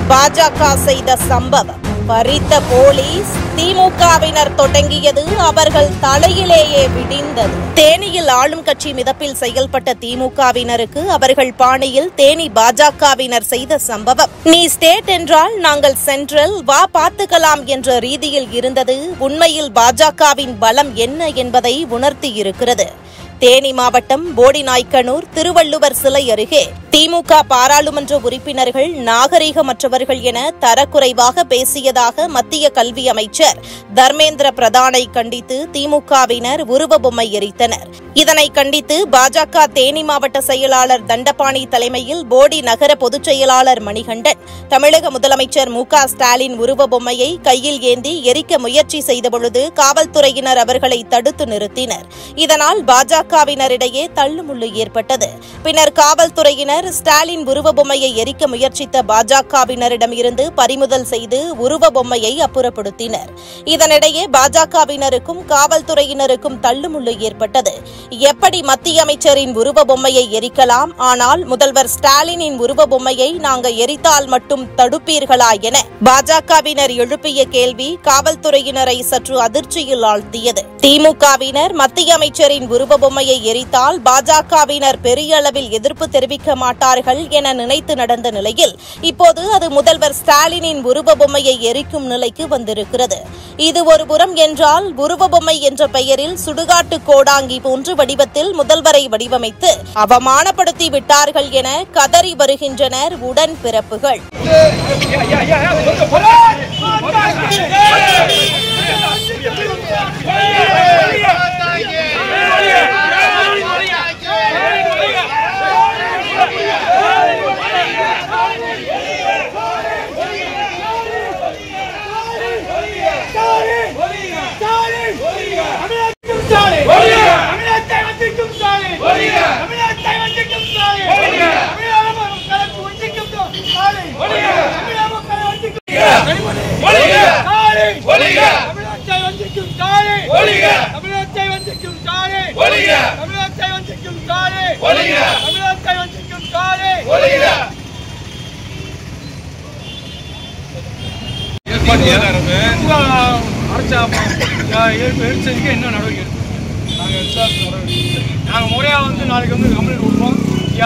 தேனியில் பாஜக செய்த சம்பவம். பறித்த போலீஸ், திமுகவினர் தொடங்கியது அவர்கள் தலையிலேயே விடிந்தது. தேனியில் ஆளும் கட்சி மிதப்பில் செயல்பட்ட திமுகவினருக்கு அவர்கள் பாணியில் தேனி பாஜகவினர் செய்த சம்பவம். நீ ஸ்டேட் என்றால் நாங்கள் சென்ட்ரல், வா பார்த்துக்கலாம் என்ற ரீதியில் இருந்தது. உண்மையில் பாஜகவின் பலம் என்ன என்பதை உணர்த்தியிருக்கிறது. தேனி மாவட்டம் போடிநாய்க்கனூர் திருவள்ளுவர் சிலை அருகே திமுக பாராளுமன்ற உறுப்பினர்கள் நாகரிகமற்றவர்கள் என தரக்குறைவாக பேசியதாக மத்திய கல்வி அமைச்சர் தர்மேந்திர பிரதானை கண்டித்து திமுகவினர் உருவ பொம்மை எரித்தனர். இதனை கண்டித்து பாஜக தேனி மாவட்ட செயலாளர் தண்டபாணி தலைமையில் போடி நகர பொதுச் செயலாளர் மணிகண்டன் தமிழக முதலமைச்சர் மு.க. ஸ்டாலின் உருவ பொம்மையை கையில் ஏந்தி எரிக்க முயற்சி செய்தபொழுது காவல்துறையினர் அவர்களை தடுத்து நிறுத்தினர். இதனால் பாஜகவினரிடையே தள்ளுமுள்ளு ஏற்பட்டது. பின்னர் காவல்துறையினர் ஸ்டாலின் உருவ பொம்மையை எரிக்க முயற்சித்த பாஜகவினரிடமிருந்து பறிமுதல் செய்து உருவ பொம்மையை அப்புறப்படுத்தினர். இதனிடையே பாஜகவினருக்கும் காவல்துறையினருக்கும் தள்ளுமுள்ளு ஏற்பட்டது. எப்படி மத்திய அமைச்சரின் உருவ பொம்மையை எரிக்கலாம், ஆனால் முதல்வர் ஸ்டாலினின் உருவ பொம்மையை நாங்க எரித்தால் மட்டும் தடுப்பீர்களா என பாஜகவினர் எழுப்பிய கேள்வி காவல்துறையினரை சற்று அதிர்ச்சியில் ஆழ்த்தியது. திமுகவினர் மத்திய அமைச்சரின் உருவ பொம்மையை எரித்தால் பாஜகவினர் பெரிய அளவில் எதிர்ப்பு தெரிவிக்க மாட்டார்கள் என நினைத்து நடந்த நிலையில் இப்போது அது முதல்வர் ஸ்டாலினின் உருவ பொம்மையை எரிக்கும் நிலைக்கு வந்திருக்கிறது. இது ஒரு புறம் என்றால், உருவ பொம்மை என்ற பெயரில் சுடுகாட்டு கோடாங்கி போன்ற வடிவத்தில் முதல்வரை வடிவமைத்து அவமானப்படுத்தி விட்டார்கள் என கதறி வருகின்றனர் உடன்பிறப்புகள். என்ன நடவடிக்கை நாங்கள் முறையாக நாளைக்கு கம்ப்ளைண்ட் கொடுப்போம்.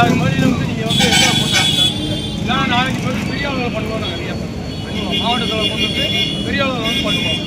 அது மாதிரி நீங்கள் என்ன போட்டாங்க இல்லைன்னா நாளைக்கு பெரிய அளவில் பண்ணுவோம். நாங்கள் நிறையா பண்ணுவோம். மாவட்டத்தில் கொண்டு பெரிய அளவில் பண்ணுவோம்.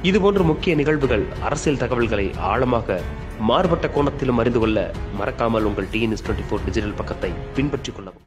இதுபோன்ற முக்கிய நிகழ்வுகள், அரசியல் தகவல்களை ஆழமாக மாறுபட்ட கோணத்திலும் அறிந்து கொள்ள மறக்காமல் உங்கள் TNS24 டிஜிட்டல் பக்கத்தை பின்பற்றிக் கொள்ளவும்.